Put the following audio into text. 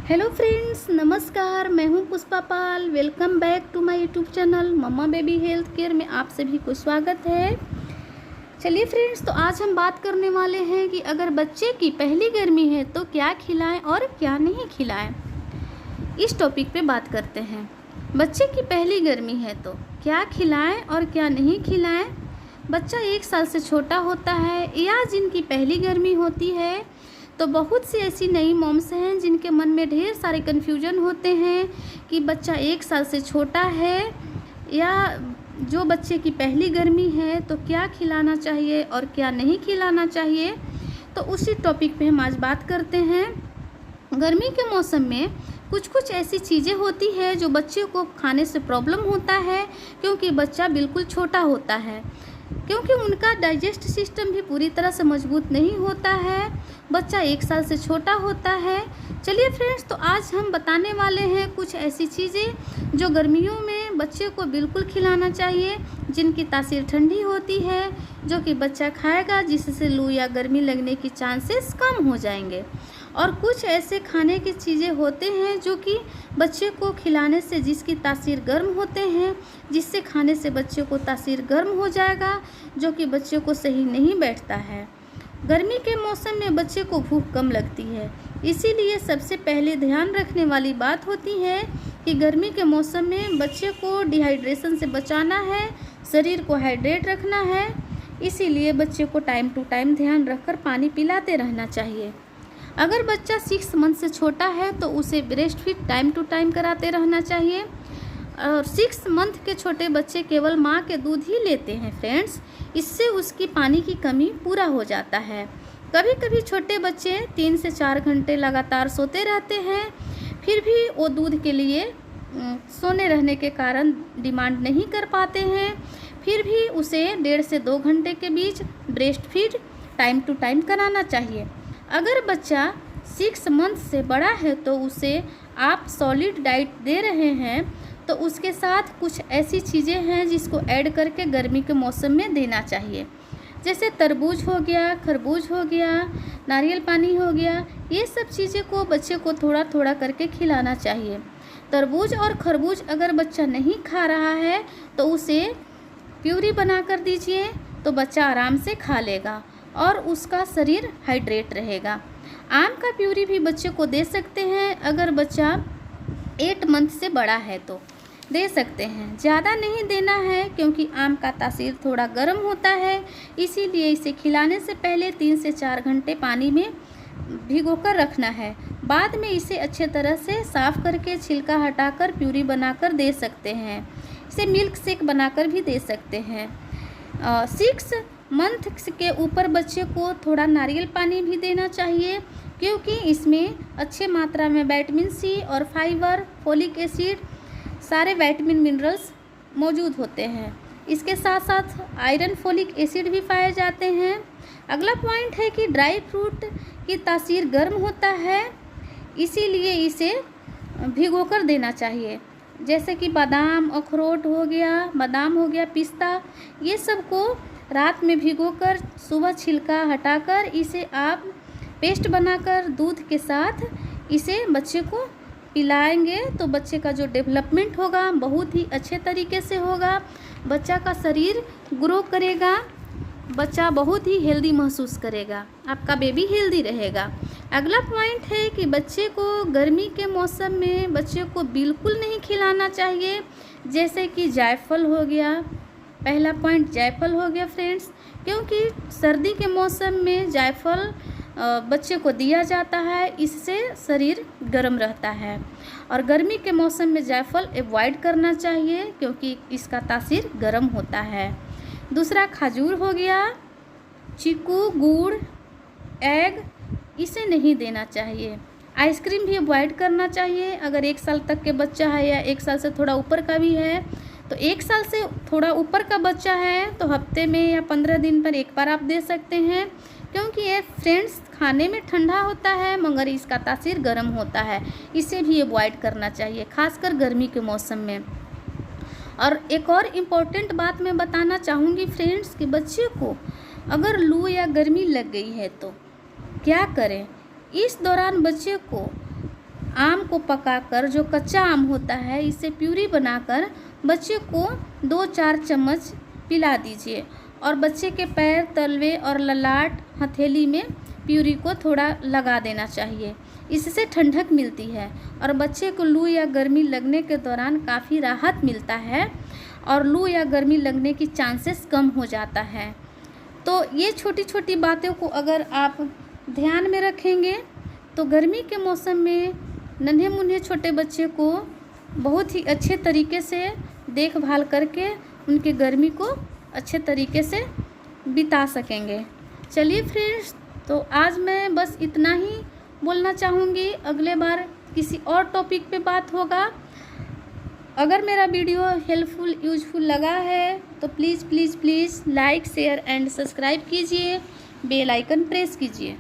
Hello friends, नमस्कार। मैं हूं Pushpa Pal. Welcome back to my YouTube channel Mamma Baby Health Care में आप सभी को स्वागत है। चलिए फ्रेंड्स, तो आज हम बात करने वाले हैं कि अगर बच्चे की पहली गर्मी है तो क्या खिलाएं और क्या नहीं खिलाएं। इस टॉपिक पे बात करते हैं। बच्चे की पहली गर्मी है तो क्या खिलाएं और क्या नहीं खिलाएं। बच्चा 1 साल से छोटा होता है या जिनकी पहली गर्मी होती है, तो बहुत सी ऐसी नई मॉम्स हैं जिनके मन में ढेर सारे कन्फ्यूजन होते हैं कि बच्चा 1 साल से छोटा है या जो बच्चे की पहली गर्मी है तो क्या खिलाना चाहिए और क्या नहीं खिलाना चाहिए। तो उसी टॉपिक पे हम आज बात करते हैं। गर्मी के मौसम में कुछ ऐसी चीज़ें होती है जो बच्चे को खाने से प्रॉब्लम होता है, क्योंकि बच्चा बिल्कुल छोटा होता है, क्योंकि उनका डाइजेस्ट सिस्टम भी पूरी तरह से मजबूत नहीं होता है। बच्चा 1 साल से छोटा होता है। चलिए फ्रेंड्स, तो आज हम बताने वाले हैं कुछ ऐसी चीज़ें जो गर्मियों में बच्चे को बिल्कुल खिलाना चाहिए, जिनकी तासीर ठंडी होती है, जो कि बच्चा खाएगा जिससे लू या गर्मी लगने की चांसेस कम हो जाएंगे। और कुछ ऐसे खाने की चीज़ें होते हैं जो कि बच्चे को खिलाने से जिसकी तासीर गर्म होते हैं, जिससे खाने से बच्चे को तासीर गर्म हो जाएगा, जो कि बच्चे को सही नहीं बैठता है। गर्मी के मौसम में बच्चे को भूख कम लगती है, इसीलिए सबसे पहले ध्यान रखने वाली बात होती है कि गर्मी के मौसम में बच्चे को डिहाइड्रेशन से बचाना है, शरीर को हाइड्रेट रखना है। इसीलिए बच्चे को टाइम टू टाइम ध्यान रखकर पानी पिलाते रहना चाहिए। अगर बच्चा 6 मंथ से छोटा है तो उसे breast feed time to time कराते रहना चाहिए। और 6 मंथ के छोटे बच्चे केवल माँ के दूध ही लेते हैं फ्रेंड्स, इससे उसकी पानी की कमी पूरा हो जाता है। कभी कभी छोटे बच्चे 3 से 4 घंटे लगातार सोते रहते हैं, फिर भी वो दूध के लिए सोने रहने के कारण डिमांड नहीं कर पाते हैं। फिर भी उसे 1.5 से 2 घंटे के बीच breast feed time to time कराना चाहिए। अगर बच्चा 6 मंथ से बड़ा है तो उसे आप सॉलिड डाइट दे रहे हैं, तो उसके साथ कुछ ऐसी चीज़ें हैं जिसको ऐड करके गर्मी के मौसम में देना चाहिए, जैसे तरबूज हो गया, खरबूज हो गया, नारियल पानी हो गया। ये सब चीज़ें को बच्चे को थोड़ा थोड़ा करके खिलाना चाहिए। तरबूज और खरबूज अगर बच्चा नहीं खा रहा है तो उसे प्यूरी बना कर दीजिए, तो बच्चा आराम से खा लेगा और उसका शरीर हाइड्रेट रहेगा। आम का प्यूरी भी बच्चे को दे सकते हैं, अगर बच्चा 8 मंथ से बड़ा है तो दे सकते हैं। ज़्यादा नहीं देना है, क्योंकि आम का तासीर थोड़ा गर्म होता है, इसीलिए इसे खिलाने से पहले 3 से 4 घंटे पानी में भिगोकर रखना है। बाद में इसे अच्छे तरह से साफ़ करके छिलका हटाकर प्यूरी बनाकर दे सकते हैं। इसे मिल्क शेक बनाकर भी दे सकते हैं। 6 मंथ के ऊपर बच्चे को थोड़ा नारियल पानी भी देना चाहिए, क्योंकि इसमें अच्छे मात्रा में विटामिन सी और फाइबर, फोलिक एसिड, सारे विटामिन मिनरल्स मौजूद होते हैं। इसके साथ साथ आयरन, फोलिक एसिड भी पाए जाते हैं। अगला पॉइंट है कि ड्राई फ्रूट की तासीर गर्म होता है, इसीलिए इसे भिगोकर देना चाहिए, जैसे कि बादाम, अखरोट हो गया, पिस्ता, ये सब को रात में भिगोकर सुबह छिलका हटाकर इसे आप पेस्ट बनाकर दूध के साथ इसे बच्चे को पिलाएंगे, तो बच्चे का जो डेवलपमेंट होगा बहुत ही अच्छे तरीके से होगा। बच्चा का शरीर ग्रो करेगा, बच्चा बहुत ही हेल्दी महसूस करेगा, आपका बेबी हेल्दी रहेगा। अगला पॉइंट है कि बच्चे को गर्मी के मौसम में बच्चे को बिल्कुल नहीं खिलाना चाहिए, जैसे कि जायफल हो गया। पहला पॉइंट जायफल हो गया फ्रेंड्स, क्योंकि सर्दी के मौसम में जायफल बच्चे को दिया जाता है, इससे शरीर गर्म रहता है। और गर्मी के मौसम में जायफल अवॉइड करना चाहिए, क्योंकि इसका तासीर गर्म होता है। दूसरा खजूर हो गया, चीकू, गुड़, एग, इसे नहीं देना चाहिए। आइसक्रीम भी अवॉइड करना चाहिए। अगर 1 साल तक के बच्चा है या 1 साल से थोड़ा ऊपर का भी है, तो 1 साल से थोड़ा ऊपर का बच्चा है तो हफ्ते में या 15 दिन पर एक बार आप दे सकते हैं, क्योंकि ये फ्रेंड्स खाने में ठंडा होता है मगर इसका तासीर गर्म होता है, इसे भी अवॉइड करना चाहिए, खासकर गर्मी के मौसम में। और एक और इम्पॉर्टेंट बात मैं बताना चाहूँगी फ्रेंड्स कि बच्चे को अगर लू या गर्मी लग गई है तो क्या करें। इस दौरान बच्चे को आम को पकाकर, जो कच्चा आम होता है, इसे प्यूरी बनाकर बच्चे को 2-4 चम्मच पिला दीजिए। और बच्चे के पैर, तलवे और ललाट, हथेली में प्यूरी को थोड़ा लगा देना चाहिए। इससे ठंडक मिलती है और बच्चे को लू या गर्मी लगने के दौरान काफ़ी राहत मिलता है और लू या गर्मी लगने की चांसेस कम हो जाता है। तो ये छोटी छोटी बातों को अगर आप ध्यान में रखेंगे तो गर्मी के मौसम में नन्हे मुन्ने छोटे बच्चे को बहुत ही अच्छे तरीके से देखभाल करके उनकी गर्मी को अच्छे तरीके से बिता सकेंगे। चलिए फ्रेंड्स, तो आज मैं बस इतना ही बोलना चाहूँगी। अगले बार किसी और टॉपिक पे बात होगा। अगर मेरा वीडियो हेल्पफुल, यूजफुल लगा है तो please please please like, share and subscribe कीजिए, बेल आइकन प्रेस कीजिए।